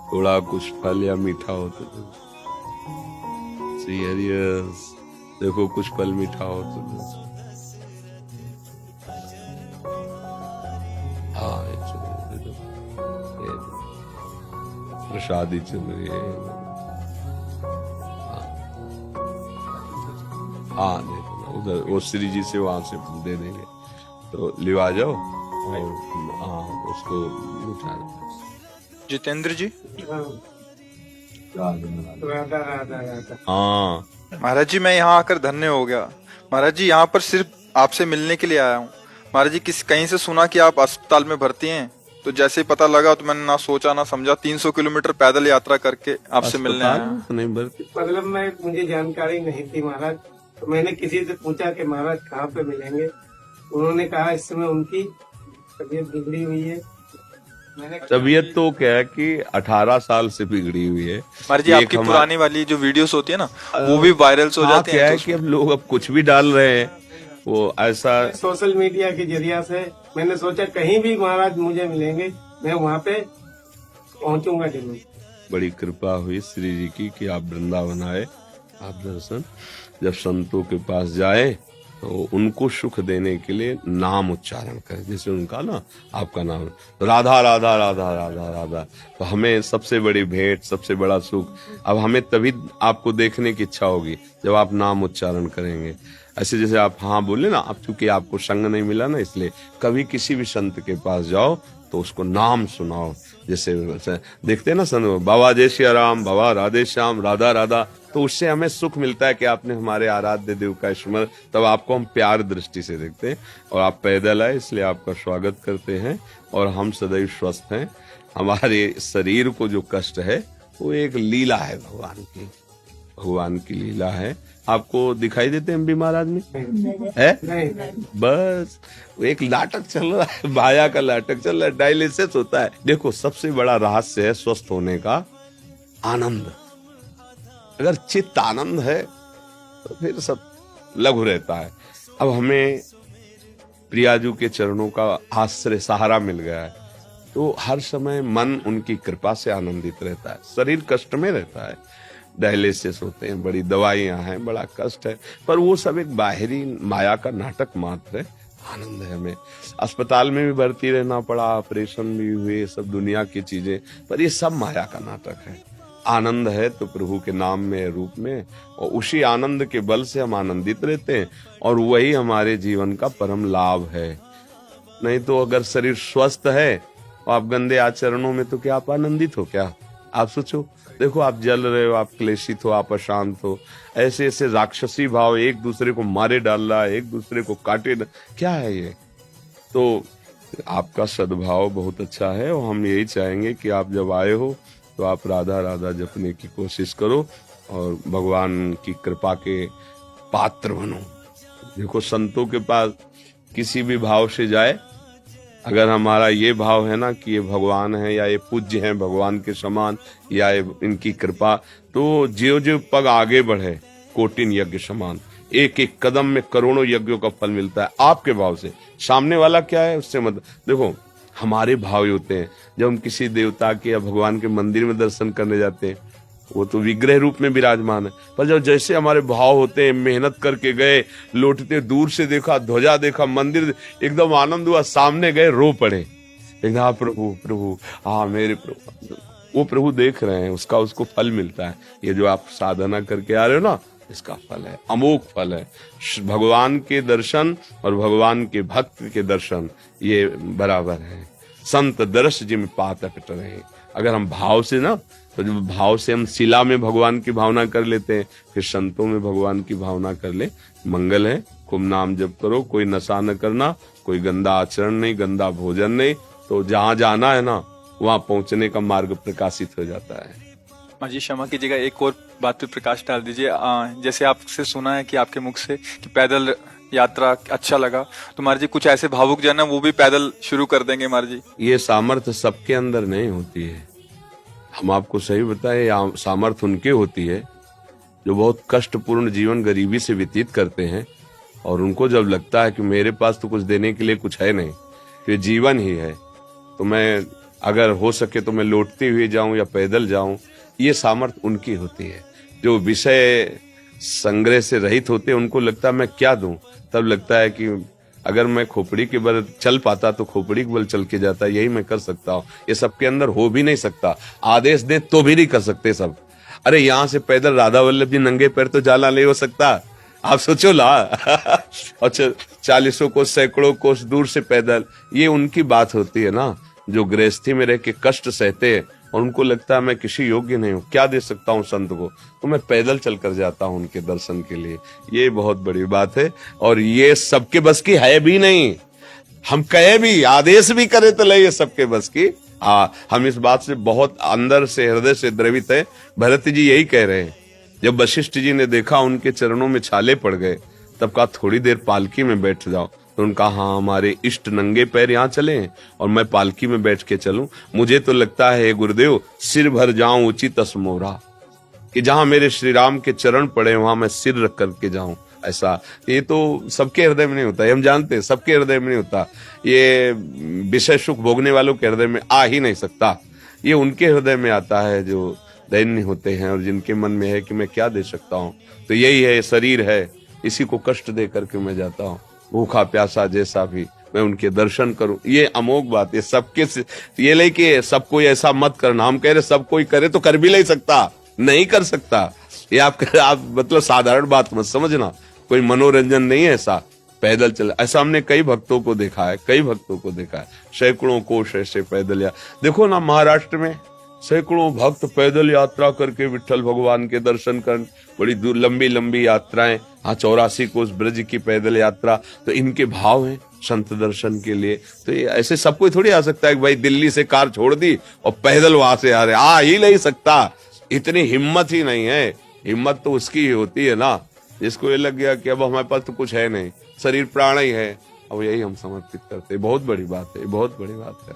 थोड़ा कुछ फल या मीठा हो तो सीरियस, देखो कुछ फल मीठा हो तो हाँ ये चलो, ये प्रसादी चल रही है। हाँ देखो ना उधर वो श्री जी से वहां से दे देंगे, तो लिवा जाओ और हाँ उसको उठा। जितेंद्र जी। राधा राधा राधा। हाँ महाराज जी मैं यहाँ आकर धन्य हो गया। महाराज जी यहाँ पर सिर्फ आपसे मिलने के लिए आया हूँ। महाराज जी कहीं से सुना कि आप अस्पताल में भर्ती हैं, तो जैसे ही पता लगा तो मैंने ना सोचा ना समझा 300 किलोमीटर पैदल यात्रा करके आपसे मिलने आया हूँ। नहीं भर्ती, मतलब मुझे जानकारी नहीं थी महाराज, तो मैंने किसी से पूछा कि महाराज कहाँ पे मिलेंगे। उन्होंने कहा इस समय उनकी तबीयत बिगड़ी हुई है। मैंने तबीयत तो क्या है कि 18 साल से बिगड़ी हुई है। महाराज जी एक आपकी पुरानी वाली जो वीडियोस होती है ना वो भी वायरल हो हाँ, जाती क्या हैं। है कि अब लोग अब कुछ भी डाल रहे हैं, वो ऐसा सोशल मीडिया के जरिया से मैंने सोचा कहीं भी महाराज मुझे मिलेंगे, मैं वहाँ पे पहुँचूंगा जरूर। बड़ी कृपा हुई श्री जी की कि आप वृंदावन आए, आप दर्शन जब संतों के पास जाए तो उनको सुख देने के लिए नाम उच्चारण करें। जैसे उनका ना आपका नाम राधा राधा राधा राधा राधा, तो हमें सबसे बड़ी भेंट, सबसे बड़ा सुख अब हमें तभी आपको देखने की इच्छा होगी जब आप नाम उच्चारण करेंगे। ऐसे जैसे आप हाँ बोले ना, अब चूंकि आपको संग नहीं मिला ना, इसलिए कभी किसी भी संत के पास जाओ तो उसको नाम सुनाओ। जैसे देखते हैं ना सन बाबा जय श्री राम, बाबा राधे श्याम, राधा राधा, तो उससे हमें सुख मिलता है कि आपने हमारे आराध्य देव का स्मरण, तब आपको हम प्यार दृष्टि से देखते हैं। और आप पैदल आए इसलिए आपका स्वागत करते हैं और हम सदैव स्वस्थ हैं। हमारे शरीर को जो कष्ट है वो एक लीला है भगवान की लीला है। आपको दिखाई देते हैं बीमार आदमी है? बस एक नाटक चल रहा है, माया का नाटक चल रहा है, डायलिसिस होता है। देखो सबसे बड़ा रहस्य है स्वस्थ होने का आनंद। अगर चित्त आनंद है तो फिर सब लघु रहता है। अब हमें प्रियाजू के चरणों का आश्रय सहारा मिल गया है, तो हर समय मन उनकी कृपा से आनंदित रहता है। शरीर कष्ट में रहता है, डायलिसिस होते हैं, बड़ी दवाइयां हैं, बड़ा कष्ट है, पर वो सब एक बाहरी माया का नाटक मात्र है। आनंद है हमें। अस्पताल में भी भर्ती रहना पड़ा, ऑपरेशन भी हुए, सब दुनिया की चीजें, पर ये सब माया का नाटक है। आनंद है तो प्रभु के नाम में, रूप में, और उसी आनंद के बल से हम आनंदित रहते हैं और वही हमारे जीवन का परम लाभ है। नहीं तो अगर शरीर स्वस्थ है और आप गंदे आचरणों में, तो क्या आप आनंदित हो? क्या आप सोचो, देखो आप जल रहे हो, आप क्लेशित हो, आप अशांत हो, ऐसे ऐसे राक्षसी भाव एक दूसरे को मारे डाल रहा है, एक दूसरे को काटे, क्या है ये? तो आपका सद्भाव बहुत अच्छा है और हम यही चाहेंगे कि आप जब आए हो तो आप राधा राधा जपने की कोशिश करो और भगवान की कृपा के पात्र बनो। देखो संतों के पास किसी भी भाव से जाए, अगर हमारा ये भाव है ना कि ये भगवान है या ये पूज्य हैं भगवान के समान या ये इनकी कृपा, तो ज्यों ज्यों पग आगे बढ़े कोटिन यज्ञ समान, एक एक कदम में करोड़ों यज्ञों का फल मिलता है आपके भाव से। सामने वाला क्या है उससे मत देखो। हमारे भाव ही होते हैं, जब हम किसी देवता के या भगवान के मंदिर में दर्शन करने जाते हैं, वो तो विग्रह रूप में विराजमान है, पर जब जैसे हमारे भाव होते हैं, मेहनत करके गए, लौटते दूर से देखा, ध्वजा देखा, मंदिर एकदम आनंद हुआ, सामने गए रो पड़े, हाँ प्रभु प्रभु, हाँ मेरे प्रभु, वो प्रभु देख रहे हैं, उसका उसको फल मिलता है। ये जो आप साधना करके आ रहे हो ना, इसका फल है, अमोघ फल है। भगवान के दर्शन और भगवान के भक्त के दर्शन ये बराबर है। संत दर्श जिम पात अटट रहे। अगर हम भाव से ना, तो जब भाव से हम शिला में भगवान की भावना कर लेते हैं, फिर संतों में भगवान की भावना कर ले, मंगल है। खूब नाम जप करो, कोई नशा न करना, कोई गंदा आचरण नहीं, गंदा भोजन नहीं, तो जहां जाना है ना वहां पहुंचने का मार्ग प्रकाशित हो जाता है। माँ जी क्षमा कीजिएगा, एक और बात पे प्रकाश डाल दीजिए। जैसे आपसे सुना है कि आपके मुख से कि पैदल यात्रा अच्छा लगा, तो महाराज जी कुछ ऐसे भावुक जन है वो भी पैदल शुरू कर देंगे महाराज जी। ये सामर्थ्य सबके अंदर नहीं होती है। हम आपको सही बताए, सामर्थ्य उनके होती है जो बहुत कष्टपूर्ण जीवन गरीबी से व्यतीत करते हैं और उनको जब लगता है कि मेरे पास तो कुछ देने के लिए कुछ है नहीं, तो ये जीवन ही है, तो मैं अगर हो सके तो मैं लौटते हुए जाऊं या पैदल जाऊं, ये सामर्थ्य उनकी होती है। जो विषय संग्रह से रहित होते हैं उनको लगता है मैं क्या दूं, तब लगता है कि अगर मैं खोपड़ी के बल चल पाता तो खोपड़ी के बल चल के जाता, यही मैं कर सकता हूँ। ये सबके अंदर हो भी नहीं सकता, आदेश दे तो भी नहीं कर सकते सब। अरे यहाँ से पैदल राधा वल्लभ जी नंगे पैर तो जाना नहीं हो सकता, आप सोचो ला। अच्छा, 40 कोस सैकड़ों कोस दूर से पैदल, ये उनकी बात होती है ना, जो गृहस्थी में रह के कष्ट सहते हैं और उनको लगता है मैं किसी योग्य नहीं हूँ, क्या दे सकता हूँ संत को, तो मैं पैदल चल कर जाता हूँ उनके दर्शन के लिए। ये बहुत बड़ी बात है और ये सबके बस की है भी नहीं। हम कहे भी, आदेश भी करे तो ले, ये सबके बस की। हम इस बात से बहुत अंदर से, हृदय से द्रवित है। भरत जी यही कह रहे हैं, जब वशिष्ठ जी ने देखा उनके चरणों में छाले पड़ गए, तब कहा थोड़ी देर पालकी में बैठ जाओ। तो उनका हाँ, हमारे इष्ट नंगे पैर यहाँ चले हैं और मैं पालकी में बैठ के चलूं, मुझे तो लगता है गुरुदेव सिर भर जाऊं उचित असमोरा, कि जहां मेरे श्री राम के चरण पड़े वहां मैं सिर रख करके जाऊं। ऐसा ये तो सबके हृदय में नहीं होता, हम जानते हैं सबके हृदय में नहीं होता, ये विषय सुख भोगने वालों के हृदय में आ ही नहीं सकता। ये उनके हृदय में आता है जो दैन्य होते हैं और जिनके मन में है कि मैं क्या दे सकता हूँ। तो यही है, शरीर है, इसी को कष्ट दे करके मैं जाता हूँ, भूखा प्यासा जैसा भी मैं उनके दर्शन करूं। ये अमोघ बात है सबके से, ये लेके सब कोई ऐसा मत करना। हम कह रहे सब कोई करे तो कर भी नहीं सकता, नहीं कर सकता। ये आप मतलब साधारण बात मत समझना, कोई मनोरंजन नहीं है ऐसा। पैदल चल, ऐसा हमने कई भक्तों को देखा है, कई भक्तों को देखा है, सैकड़ों कोस ऐसे पैदल। या देखो ना, महाराष्ट्र में सैकड़ों भक्त पैदल यात्रा करके विठ्ठल भगवान के दर्शन कर, बड़ी दूर लंबी लंबी यात्राएं। हाँ, 84 कोस ब्रज की पैदल यात्रा, तो इनके भाव हैं संत दर्शन के लिए। तो ये ऐसे सब कोई थोड़ी आ सकता है कि भाई दिल्ली से कार छोड़ दी और पैदल वहां से आ रहे, आ ही नहीं सकता। इतनी हिम्मत ही नहीं है। हिम्मत तो उसकी ही होती है ना जिसको ये लग गया कि अब हमारे पास तो कुछ है नहीं, शरीर प्राण ही है, अब यही हम समर्पित करते हैं। बहुत बड़ी बात है, बहुत बड़ी बात है।